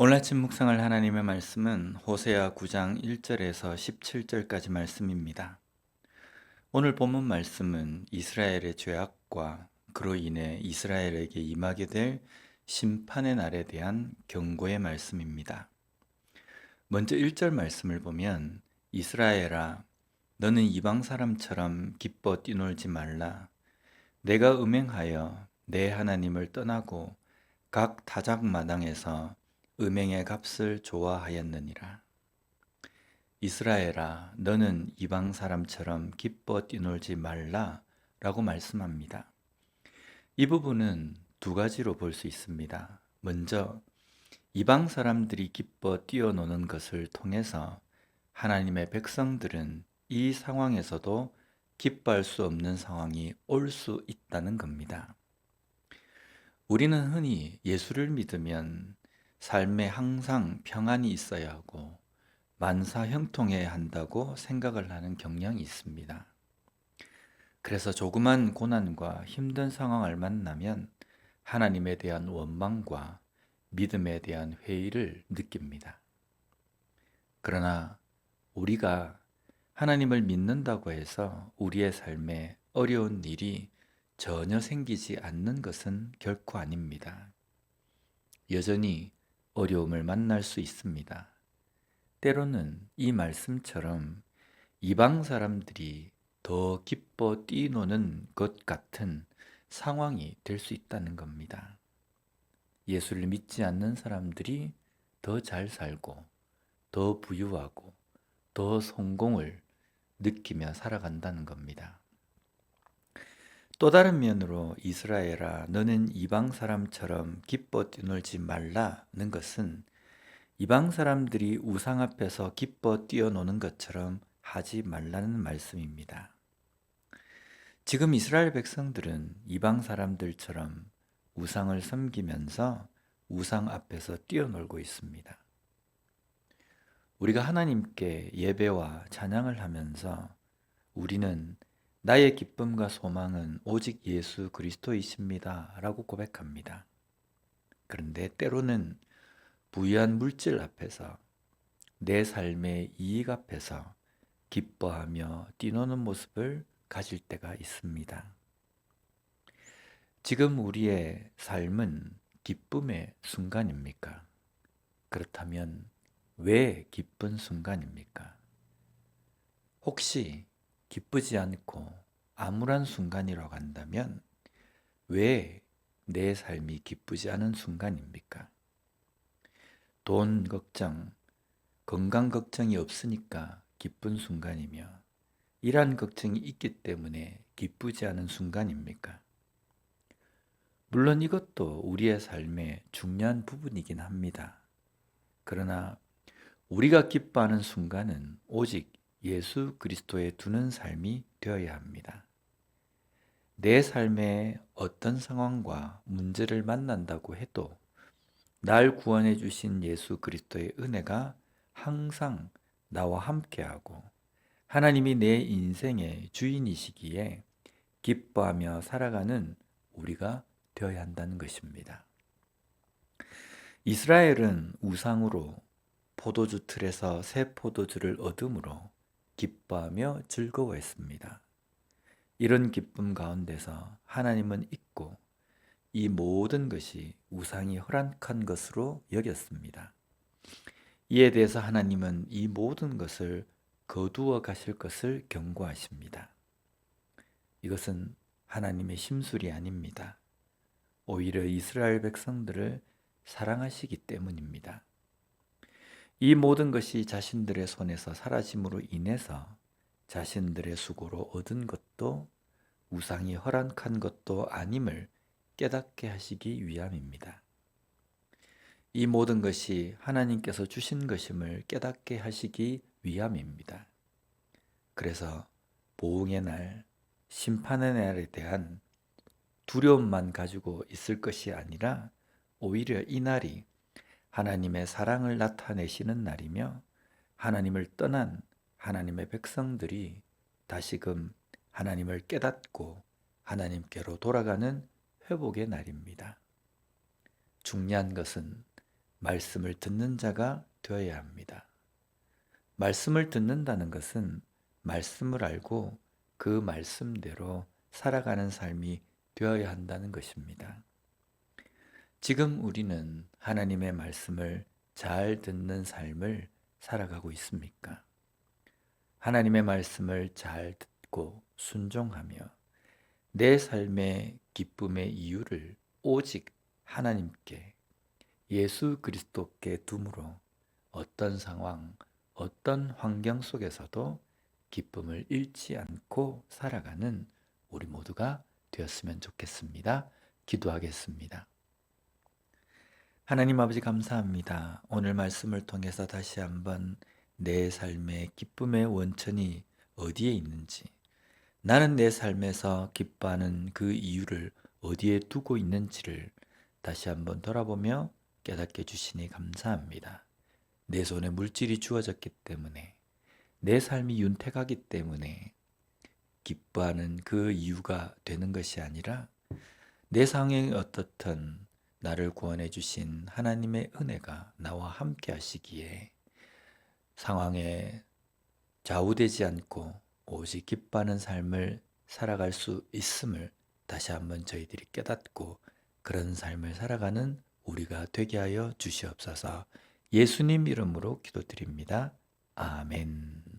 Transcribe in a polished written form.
오늘 아침 묵상할 하나님의 말씀은 호세아 9장 1절에서 17절까지 말씀입니다. 오늘 본문 말씀은 이스라엘의 죄악과 그로 인해 이스라엘에게 임하게 될 심판의 날에 대한 경고의 말씀입니다. 먼저 1절 말씀을 보면 이스라엘아 너는 이방 사람처럼 기뻐 뛰놀지 말라. 내가 음행하여 내 하나님을 떠나고 각 타작 마당에서 음행의 값을 좋아하였느니라. 이스라엘아, 너는 이방 사람처럼 기뻐 뛰놀지 말라 라고 말씀합니다. 이 부분은 두 가지로 볼 수 있습니다. 먼저, 이방 사람들이 기뻐 뛰어노는 것을 통해서 하나님의 백성들은 이 상황에서도 기뻐할 수 없는 상황이 올 수 있다는 겁니다. 우리는 흔히 예수를 믿으면 삶에 항상 평안이 있어야 하고 만사 형통해야 한다고 생각을 하는 경향이 있습니다. 그래서 조그만 고난과 힘든 상황을 만나면 하나님에 대한 원망과 믿음에 대한 회의를 느낍니다. 그러나 우리가 하나님을 믿는다고 해서 우리의 삶에 어려운 일이 전혀 생기지 않는 것은 결코 아닙니다. 여전히 어려움을 만날 수 있습니다. 때로는 이 말씀처럼 이방 사람들이 더 기뻐 뛰노는 것 같은 상황이 될 수 있다는 겁니다. 예수를 믿지 않는 사람들이 더 잘 살고, 더 부유하고, 더 성공을 느끼며 살아간다는 겁니다. 또 다른 면으로 이스라엘아 너는 이방 사람처럼 기뻐 뛰놀지 말라는 것은 이방 사람들이 우상 앞에서 기뻐 뛰어노는 것처럼 하지 말라는 말씀입니다. 지금 이스라엘 백성들은 이방 사람들처럼 우상을 섬기면서 우상 앞에서 뛰어놀고 있습니다. 우리가 하나님께 예배와 찬양을 하면서 우리는 나의 기쁨과 소망은 오직 예수 그리스도이십니다 라고 고백합니다. 그런데 때로는 부유한 물질 앞에서 내 삶의 이익 앞에서 기뻐하며 뛰노는 모습을 가질 때가 있습니다. 지금 우리의 삶은 기쁨의 순간입니까? 그렇다면 왜 기쁜 순간입니까? 혹시 기쁘지 않고 암울한 순간이라고 한다면 왜 내 삶이 기쁘지 않은 순간입니까? 돈 걱정, 건강 걱정이 없으니까 기쁜 순간이며 일한 걱정이 있기 때문에 기쁘지 않은 순간입니까? 물론 이것도 우리의 삶의 중요한 부분이긴 합니다. 그러나 우리가 기뻐하는 순간은 오직 예수 그리스도에 두는 삶이 되어야 합니다. 내 삶에 어떤 상황과 문제를 만난다고 해도 날 구원해 주신 예수 그리스도의 은혜가 항상 나와 함께하고 하나님이 내 인생의 주인이시기에 기뻐하며 살아가는 우리가 되어야 한다는 것입니다. 이스라엘은 우상으로 포도주 틀에서 새 포도주를 얻음으로 기뻐하며 즐거워했습니다. 이런 기쁨 가운데서 하나님은 있고 이 모든 것이 우상이 허락한 것으로 여겼습니다. 이에 대해서 하나님은 이 모든 것을 거두어 가실 것을 경고하십니다. 이것은 하나님의 심술이 아닙니다. 오히려 이스라엘 백성들을 사랑하시기 때문입니다. 이 모든 것이 자신들의 손에서 사라짐으로 인해서 자신들의 수고로 얻은 것도 우상이 허락한 것도 아님을 깨닫게 하시기 위함입니다. 이 모든 것이 하나님께서 주신 것임을 깨닫게 하시기 위함입니다. 그래서 보응의 날, 심판의 날에 대한 두려움만 가지고 있을 것이 아니라 오히려 이 날이 하나님의 사랑을 나타내시는 날이며 하나님을 떠난 하나님의 백성들이 다시금 하나님을 깨닫고 하나님께로 돌아가는 회복의 날입니다. 중요한 것은 말씀을 듣는 자가 되어야 합니다. 말씀을 듣는다는 것은 말씀을 알고 그 말씀대로 살아가는 삶이 되어야 한다는 것입니다. 지금 우리는 하나님의 말씀을 잘 듣는 삶을 살아가고 있습니까? 하나님의 말씀을 잘 듣고 순종하며 내 삶의 기쁨의 이유를 오직 하나님께, 예수 그리스도께 둠으로 어떤 상황, 어떤 환경 속에서도 기쁨을 잃지 않고 살아가는 우리 모두가 되었으면 좋겠습니다. 기도하겠습니다. 하나님 아버지 감사합니다. 오늘 말씀을 통해서 다시 한번 내 삶의 기쁨의 원천이 어디에 있는지, 나는 내 삶에서 기뻐하는 그 이유를 어디에 두고 있는지를 다시 한번 돌아보며 깨닫게 주시니 감사합니다. 내 손에 물질이 주어졌기 때문에, 내 삶이 윤택하기 때문에 기뻐하는 그 이유가 되는 것이 아니라 내 상황이 어떻든 나를 구원해 주신 하나님의 은혜가 나와 함께 하시기에 상황에 좌우되지 않고 오직 기뻐하는 삶을 살아갈 수 있음을 다시 한번 저희들이 깨닫고 그런 삶을 살아가는 우리가 되게 하여 주시옵소서. 예수님 이름으로 기도드립니다. 아멘.